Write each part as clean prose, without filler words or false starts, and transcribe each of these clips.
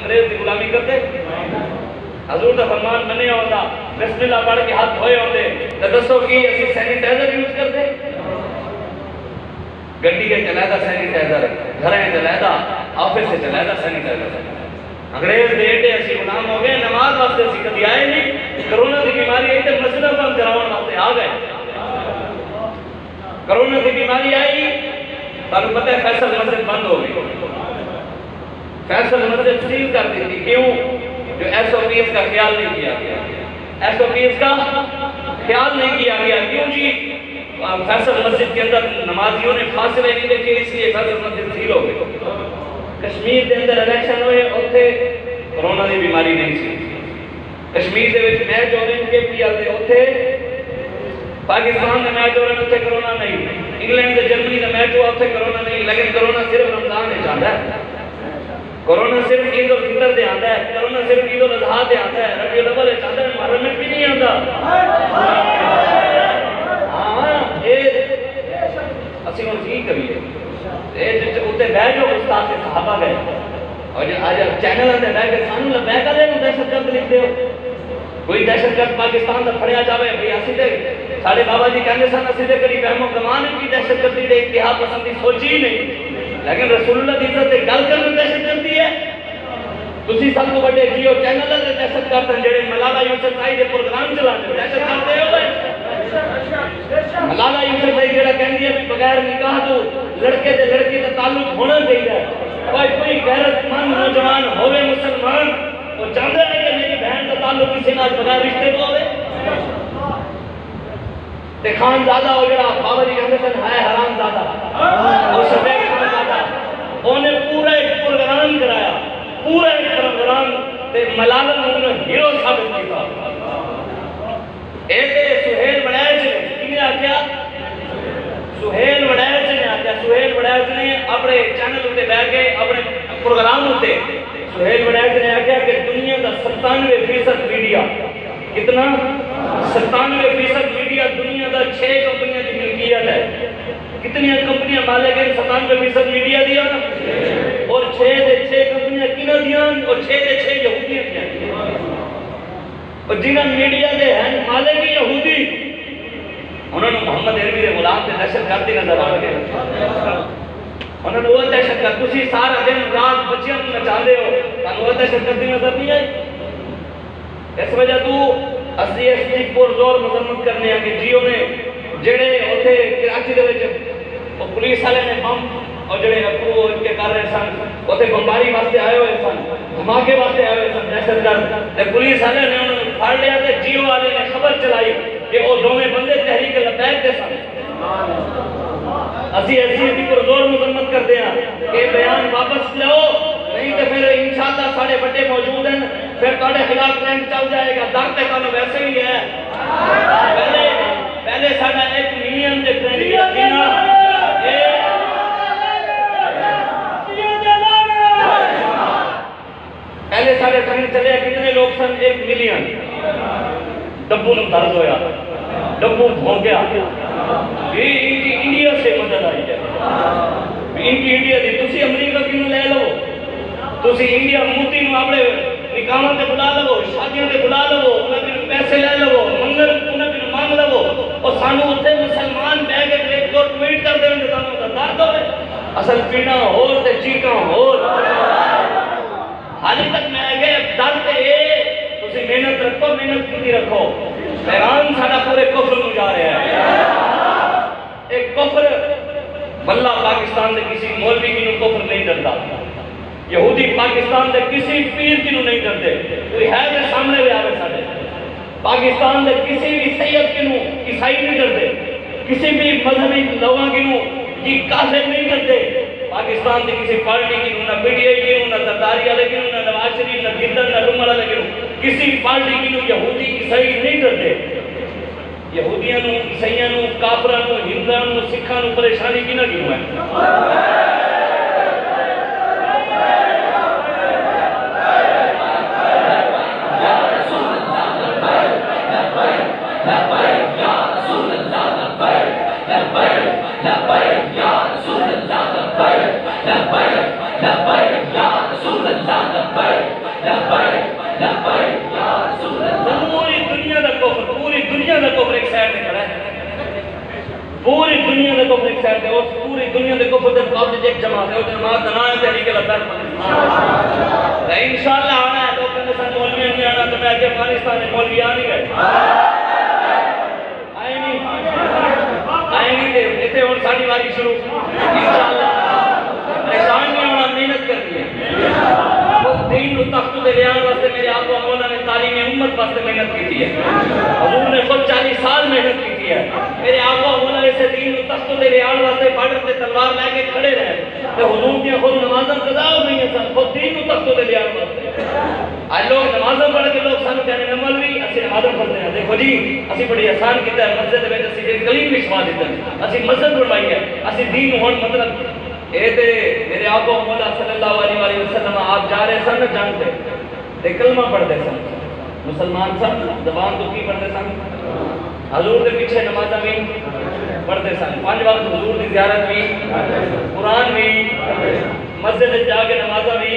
अंग्रेज की गुलामी करते हजूर का फरमान मने होता बिस्मिल्लाह पढ़ के हाथ धोए होते तो दसो कि असि सैनिटाइजर यूज करते गड्डी के चलादा सैनिटाइजर घर चलादा ऑफिस से चलादा सैनिटाइजर अंग्रेज दे एडे असि गुलाम हो गए नमाज वास्ते असि कभी आए नहीं कोरोना की बीमारी आई तो मस्जिद बंद कराने वास्ते आ गए कोरोना की बीमारी आई तानु पता है फैसल मस्जिद बंद हो गई फैसल मस्जिद सील कर दी थी क्यों जो एसओपीएस का ख्याल नहीं किया गया एसओपीएस का ख्याल नहीं किया गया क्यों जी फैसल मस्जिद के अंदर नमाजियों ने फासले नहीं देखे इसलिए फैसल मस्जिद सील हो गई कश्मीर के अंदर इलेक्शन हुए उत्थे कोरोना की बीमारी नहीं सी कश्मीर के विच मैच हो रहे केपीएल के उत्थे पाकिस्तान का मैच हो रहा है उत्थे कोरोना नहीं इंग्लैंड के जर्मनी का मैच हुआ उत्थे कोरोना नहीं लेकिन कोरोना सिर्फ रमजान में आता है कोरोना सिर्फ ईद उल फितर दे आता है कोरोना सिर्फ ईद उल अजहा दे आता है रबीउल अव्वल दे आता है मुहर्रम में भी नहीं आता हां ये असि हुन की करिए ए जिते उत्ते बैठ जो उस्ताद के सहाबा गए और आज चैनल पे बैठ के सानू बैठ कर दहशतगर्द लिखते हो कोई दहशतगर्द पाकिस्तान का फड़िया जावे भाई असि ते साडे बाबा जी कहंदे सन असि ते कदी बहमो गमान की दहशतगर्दी दे इतिहास पसंदी सोची ही नहीं लेकिन रसूलुल्लाह दी इज्जत ते गल करन दहशतगर्दी है तुसी सब तो बड़े जियो चैनल ते दहशतगर्द जेड़े मलाला यूसुफजाई दे प्रोग्राम चलाते दहशतगर्द हो मलाला यूसुफजाई जेड़ा कहंदी है बगैर निकाह तो लड़के ते लड़की दा ताल्लुक होना चाहिए कोई गैरतमंद नौजवान होवे मुसलमान वो चाहता है कि मेरी बहन का ताल्लुक किसी नाल बगैर रिश्ते तो होवे ते खानजादा हो जड़ा बाबा जी कहंदे सन है हरामजादा और सफेद खानजादा ओने पूरा एक प्रोग्राम कराया पूरा एक प्रोग्राम ते मलाला ने हीरो साबित किया एते सुहेल वड़ैच ने किने आख्या सुहेल वड़ैच ने आख्या सुहेल वड़ैच ने अपने चैनल उते बैठ के अपने प्रोग्राम उते सुहेल वड़ैच ने आख्या कि दुनिया का 97% मीडिया कितना 97% मीडिया दुनिया का 6 कंपनियां की मिल्कियत है कितनी कंपनियां मालिक हैं 97% मीडिया दिया और 6 दे 6 कंपनियां किना दियां और 6 दे 6 यहूदियां दियां और जिन्हां मीडिया दे हैं मालिक यहूदी उन्होंने मोहम्मद अरबी दे गुलाम ते दहशतगर्दी नजर आ गए उन्होंने वो दहशतगर्द तुसी सारा दिन रात बच्चियों को नचाते हो तानु वो दहशतगर्दी नजर नहीं आई इस वजह तू असली असली पुरजोर मजम्मत करने आ कि जियो ने जेड़े उथे कराची दे विच वो पुलिस वाले ने बम और जेड़े अप्रू इनके कर रहे सन उथे बमबारी वास्ते आए हुए सन धमाके वास्ते आए हुए सन दहशतगर्द ते पुलिस वाले ने उन्हें फड़ लिया ते जियो वाले ने खबर चलाई कि वो दोवें बंदे तहरीक लबैक दे सन असि की पुरजोर मजम्मत करते हैं कि बयान वापस लो नहीं तो फिर इंशाअल्लाह साढ़े बड़े मौजूद हैं फिर तुम्हारे खिलाफ प्लान चल जाएगा दर्द तो तुम्हें वैसे ही है पहले साडा 1 मिलियन दे ट्रेंड देना पहले साढ़े ट्रेंड चले कितने लोग सन 1 मिलियन डब्बू ਨੂੰ दर्द होया डब्बू हो गया ये इंडिया से मदद आई है इंडिया दी तुसी अमेरिका क्यों ले लो तुसी इंडिया मोदी नु अपने निकाहां ते बुला लो शादियां ते बुला लो उन्हां दे पैसे ले लो मंगल उन्हां दे मांग लो और सानू उत्ते मुसलमान बैठ के एक दो ट्वीट कर देंगे तानू दा दर्द होवे असल पीड़ा होर ते चीकां होर हाली तक मैं गए दर्द ए तुसी मेहनत रखो मेहनत कीती रखो पैगाम साडा पूरे कुफ्र नु जा रहा है एक कुफ्र बल्ला पाकिस्तान के किसी मौलवी की कुफ्र नहीं डरता यहूदी पाकिस्तान के किसी पीर की नहीं डरते कोई है तो सामने भी आवे साडे पाकिस्तान के किसी भी सैयद की ईसाई नहीं डरते किसी भी मजहबी लोगों की काफिर नहीं डरते पाकिस्तान की किसी पार्टी की ना पीटीआई की ना सरदारी वाले की ना नवाज शरीफ ना गिद्दर ना रुमल वाले की किसी पार्टी की यहूदी ईसाई नहीं डरते यहूदियों नु ईसाइयों नु काफिरां नु हिंदुओं नु सिखां नु परेशानी किना क्यों है लब्बैक या रसूल अल्लाह लब्बैक पूरी दुनिया का कुफ्र, पूरी दुनिया का कुफ्र एक साइड में खड़ा है, पूरी दुनिया का कुफ्र एक साइड है, और पूरी दुनिया के कुफ्र के मुकाबले एक जमात है, और जमात का नाम है तहरीक अल-अतहर। इंशाअल्लाह आना है तो कहने सन मौलवी नहीं आना, तो मैं आगे अफगानिस्तान में मौलवी आ नहीं गए, आएंगे इतने और साड़ी वारी शुरू इंशाअल्लाह। परेशान नहीं होना, मेहनत करनी है। वो दीन को तख्त पे ले आने वास्ते मेरे आका मौला ने तालीम उम्मत वास्ते मेहनत की है, हुजूर ने खुद 40 साल मेहनत की है। मेरे आका मौला ऐसे दीन को तख्त पे ले आने वास्ते बॉर्डर पे तलवार लेके खड़े रहे, तो हुजूर की खुद नमाज़न कज़ा हो गई है, सब खुद दीन को तख्त पे ले आने वास्ते। आज लोग नमाज़ पढ़ के लोग सानू कहने ने मौलवी असि नमाज़ पढ़ते हैं, देखो जी असि बड़ी आसान कीता है, मस्जिद में असि एक गली विछवा दिता, असि मस्जिद बनवाई है, असि दीन होण मतलब ए ते मेरे आका मौला सल्लल्लाहु अलैहि वसल्लम आप जा रहे सन जंग पे ते कलमा पढ़ते सन, मुसलमान सन, ज़बान तो की पढ़ते सन, हुजूर के पीछे नमाज़ां भी पढ़ते सन, 5 वक्त हुजूर की ज़ियारत भी, कुरान भी, मस्जिद में जाके नमाज़ां भी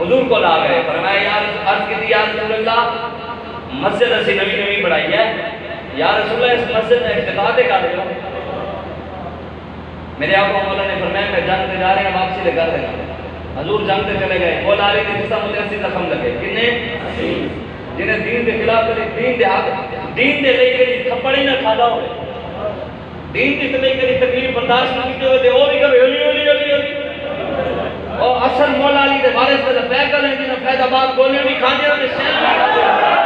हुजूर को ला गए। फरमाया यार अर्ज़ की थी या रसूल अल्लाह मस्जिद असी नवी नवी बनाई है, या रसूल अल्लाह इस मस्जिद में इफ्तिताह कर दो। मेरे आका मौला ने फरमाया मैं जंग से जा रहे हैं, वापसी लगा देना। हुजूर जंग से चले गए, वो ला रहे थे जिसका मुझे 80 जख्म लगे, कितने जिन्हें दीन के खिलाफ करे, दीन दे हक दीन दे लेके थप्पड़ ही ना खादा हो, दीन की लेके तकलीफ बर्दाश्त नहीं की होते, वो भी कभी होली होली होली होली और असल मौला अली दे वारिस दे फैकल हैं जिन्हें फैदाबाद गोलियां भी खा दिया ने शहर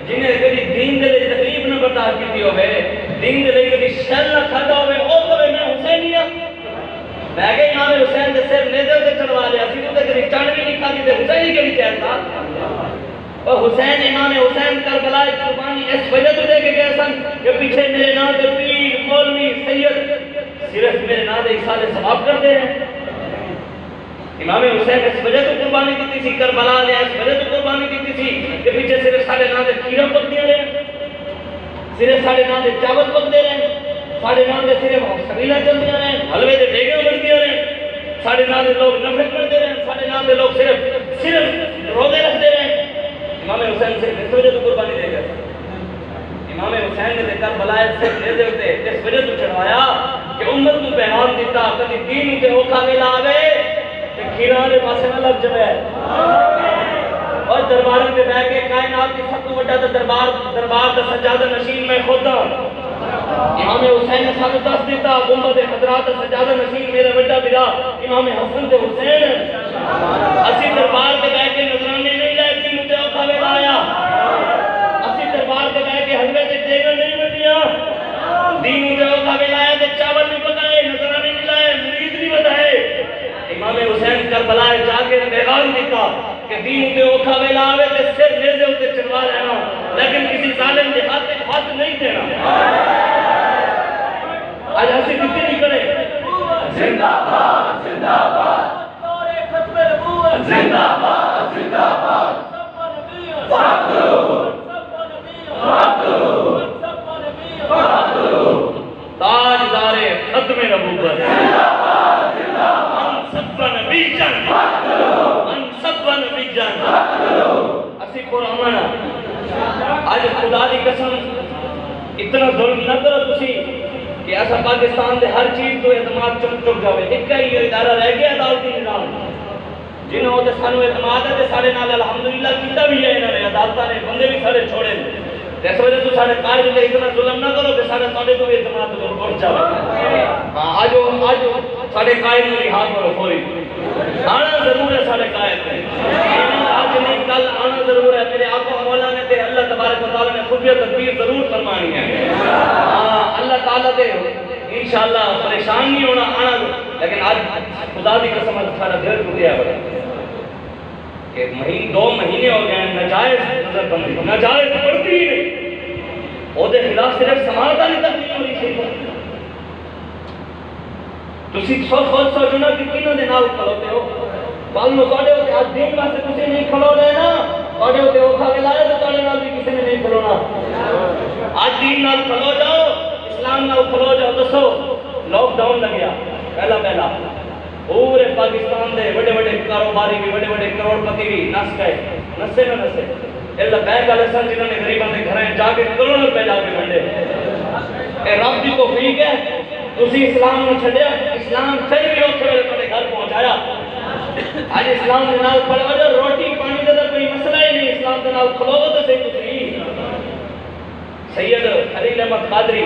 जिन्हें कभी दीन दे तकलीफ न बर्दाश्त की होवे, दीन दे कभी शर न खाता होवे, ओ कहे मैं हुसैनिया मैं के इमाम हुसैन दे सिर नेज़े ते चढ़वा लिया सी, तो कभी चढ़ भी नहीं खाती ते हुसैन ही कभी कहता और हुसैन इमाम हुसैन करबला की कुर्बानी इस वजह से दे के गए सन कि पीछे मेरे नाम के पीर मौलवी सैयद सिर्फ मेरे नाम दे इसाले सवाब करते हैं। इमाम हुसैन इस वजह तो कुर्बानी दी थी, करबला ने इस वजह तो कुर्बानी दी थी कि पीछे सिर्फ साढ़े नाम दे खीरा पकते रहे, सिर्फ साढ़े नाम दे चावल पकते रहे, साढ़े नाम दे सिर्फ सबीला चलती रहे, हलवे के डेगे बढ़ती रहे, साढ़े नाम दे लोग नफरत करते रहे, साढ़े नाम दे लोग सिर्फ रोजे रखते रहे। इमाम हुसैन से इस वजह तो कुर्बानी दे गए। इमाम हुसैन ने करबला से नेज़े उते इस वजह तो चढ़वाया कि उम्मत को पैगाम दिता कभी दीन के औखा वेला आवे ते खीरा वाले पासे ना लग जावे और दरबार में बैठ के कायनात की सब तो बड़ा दरबार दा सजादा नशीन में खुद इमाम हुसैन ने सानू दस दिता गुंबद हजरात सजादा नशीन मेरा बड़ा बिरा इमाम हसन ते हुसैन असि दरबार पे बैठ के नजराने नहीं लाए, दीन ते औखा वेला आया असि दरबार पे बैठ के हलवे ते देगा नहीं बटिया, दीन ते औखा वेला आया ते चावल नहीं पकाए, नजराने नहीं लाए, मुरीद नहीं बताए। इमाम हुसैन करबला जाके पैगाम दिता कि दीन ते औखा वेला आवे ते सिर नेज़े उते चढ़वा लेना, लेकिन किसी जालिम के हाथ नहीं देना। आज ऐसी किसी नहीं करे जिंदाबाद जिंदाबाद नारे खत्मे नबूवत जिंदाबाद जिंदाबाद ताजदारे खत्मे नबूवत जिंदाबाद जिंदाबाद सब्बा नबी जान असी कुरान आज खुदा की कसम इतना जुल्म न करो तुसी कि ऐसा पाकिस्तान के हर चीज तो एतमाद चुक जाए, एक ही इदारा रह गया अदालती निजाम जिन्होंने तो सानू एतमाद है साढ़े नाल अल्हम्दुलिल्लाह किया भी है, इन्होंने अदालतां ने बंदे भी सारे छोड़े, इस वजह तो साढ़े कायद पे इतना जुल्म ना करो कि साढ़े साढ़े तो एतमाद उठ जाए। हाँ आज साढ़े कायद में रिहा करो, फौरी आना जरूर है साढ़े कायद पे, आज नहीं कल आना जरूर है। मेरे आका मौला ने ते अल्लाह तबारक व तआला ने खुफिया तदबीर जरूर फरमानी है। हाँ अल्लाह ताला दे इंशाअल्लाह परेशान नहीं होना आना। लेकिन आज खुदा की कसम सारा दिल टूटिया बड़ा कि 2 महीने हो गए नजायज नजरबंदी नजायज बढ़ती ही नहीं, ਉਹਦੇ खिलाफ सिर्फ समाधान तक नहीं होनी चाहिए। ਤੁਸੀਂ खुद सोचो ना कि किन्हों के नाल खलोते हो, कल ਨੂੰ ਤੁਹਾਡੇ ਉੱਤੇ ਅੱਜ ਦਿਨ ਵਾਸਤੇ ਤੁਸੀਂ नहीं खलो रहे ना, ਤੁਹਾਡੇ ਉੱਤੇ ਔਖਾ ਵੇਲਾ है तो ਤੁਹਾਡੇ ਨਾਲ भी किसी ने नहीं खलोना। आज दीन नाल खलो जाओ, इस्लाम नाल खलो जाओ। दसो लॉकडाउन लग्या पहला पूरे पाकिस्तान के बड़े बड़े कारोबारी भी बड़े बड़े करोड़पति भी नस गए, नसे ना नसे इला बैंक वाले सन जिन्होंने गरीबों के घर जाके करोड़ों रुपए जाके वंडे। रब की तौफीक है तुसी इस्लाम ਨੂੰ ਛੱਡਿਆ, इस्लाम फिर भी उस वेले ਤੁਹਾਡੇ घर पहुंचाया। आज इस्लाम के नाल खड़ो जो रोटी पानी का कोई मसला ही नहीं, इस्लाम के नाल खलोगे तो सही। तुसी सैयद खलील अहमद कादरी,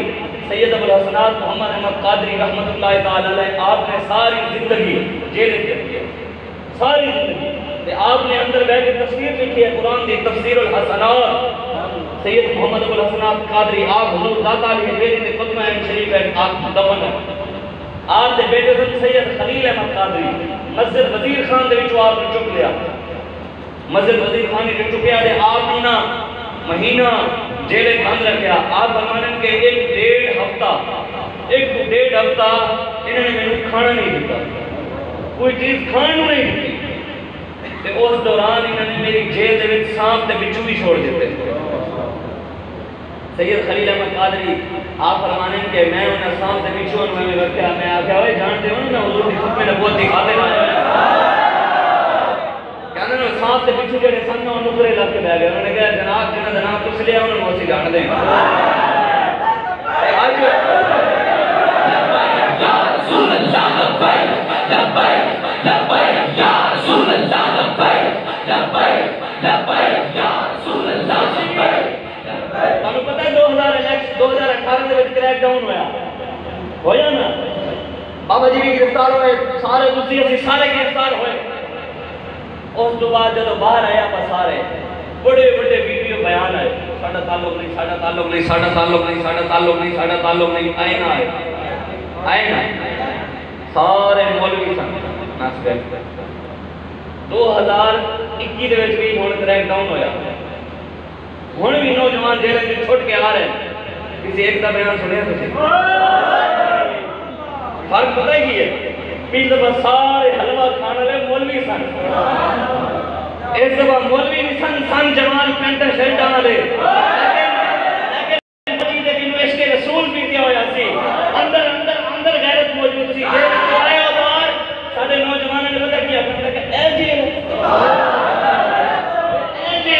सैयद अबुल हसनात मोहम्मद अहमद कादरी रहमतुल्लाह तआला अलैह, आपने सारी जिंदगी जेल में की, सारी जिंदगी आपने अंदर बैठ के तफसीर लिखी है कुरान की, तफसीरुल हसनात। सैयद मोहम्मद अबुल हसनात कादरी आप हुजूर दाता अली हवेली के खुतबा शरीफ है, आप दफन है। आप दे बेटे सैयद खलील अहमद कादरी मस्जिद वजीर खान दे विचों आपने चुक लिया, मस्जिद वजीर खान ने चुकिया दे आप ना महीना जेल बंद रखा। आप फरमाने के 1.5 हफ्ता इन्होंने मैंने खाना नहीं दिता, कोई चीज खाने नहीं दी। उस दौरान इन्होंने मेरी जेल के सांप के बिच्छू भी छोड़ दिते। सैयद खलील अहमद कादरी आप फरमाने के मैं उन्हें सांप के बिच्छू में रखा, मैं आख्या ओए जानते हो ना हुजूर की खुतबे नबूवत दिखाते ना कहते ना सांप के बिच्छू जेडे सन ना नुकरे लग के बह गए। उन्होंने कहा जनाब जिन्हें जनाब तुस लिया उन्होंने असीं जान दें। ਤੁਹਾਨੂੰ ਪਤਾ 2018 ਦੇ ਵਿੱਚ क्रैकडाउन होया ना, बाबा जी भी गिरफ्तार होए, सारे दूसरी असी सारे गिरफ्तार होए। उस तो बाद जो बाहर आया आप सारे बड़े बड़े वीडियो बयान आए, साडा ताल्लुक नहीं, साडा ताल्लुक नहीं, साडा ताल्लुक नहीं, साडा ताल्लुक नहीं, साडा ताल्लुक नहीं, आए ना सारे मौलवी सन नस गए। 2021 ਦੇ ਵਿੱਚ भी ਹੁਣ क्रैकडाउन होया, ਹੁਣ भी नौजवान जेल में छुट के आ रहे हैं। किसी एक का बयान सुनिया तुझे फर्क पता ही है, इस दफा सारे हलवा खाने वाले मौलवी सन, इस दफा मौलवी नहीं सन जवान पेंट शर्ट वाले, लेकिन मजीद इश्क रसूल पीते होया सी, अंदर अंदर अंदर गैरत मौजूद सी। जेल से आया बाहर सारे नौजवानों ने पता किया ए जेल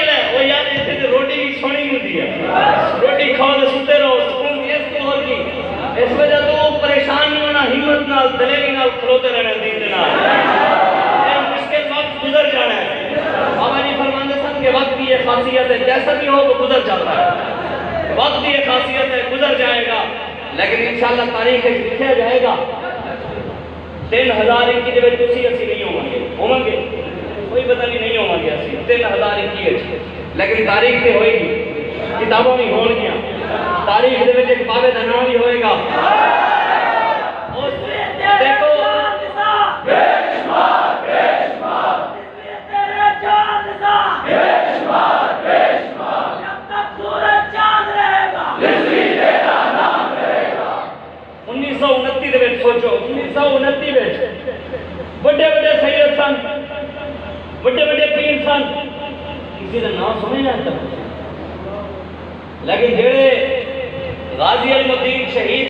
है वो यार, इतने रोटी भी सोनी होती है, रोटी खाओ तो सुते रहो सुकून इसकी और की। इस वजह तो परेशान नहीं होना, हिम्मत नाल दलेरी नाल खलोते रहना दीन दे नाल। ये मुश्किल वक्त गुजर जाना है। बाबा जी फरमाते सन के वक्त की ये खासियत है, जैसा भी हो वो गुजर जाता है, वक्त की ये खासियत है, गुजर जाएगा। लेकिन इंशाअल्लाह तारीख लिखा जाएगा 3021 ਦੇ ਵਿੱਚ ਤੁਸੀਂ ਅਸੀਂ नहीं होवांगे कोई पता नहीं होवांगे ਅਸੀਂ 3021 लेकिन तारीख से होएगी, किताबों में होंगी, तारीख दे विच एक बाबे दा नाम भी होएगा। देखो तेरे चांद सा बेशुमार जब तक सूरज चांद रहेगा तेरा नाम रहेगा। 1929 ਦੇ ਵਿੱਚ सोचो 1929 ਵਿੱਚ बड़े बड़े सैयद सन, बड़े बड़े पीर सन, किसी का नाम सुने ना तक, लेकिन जेड़े गाजी अलमुद्दीन शहीद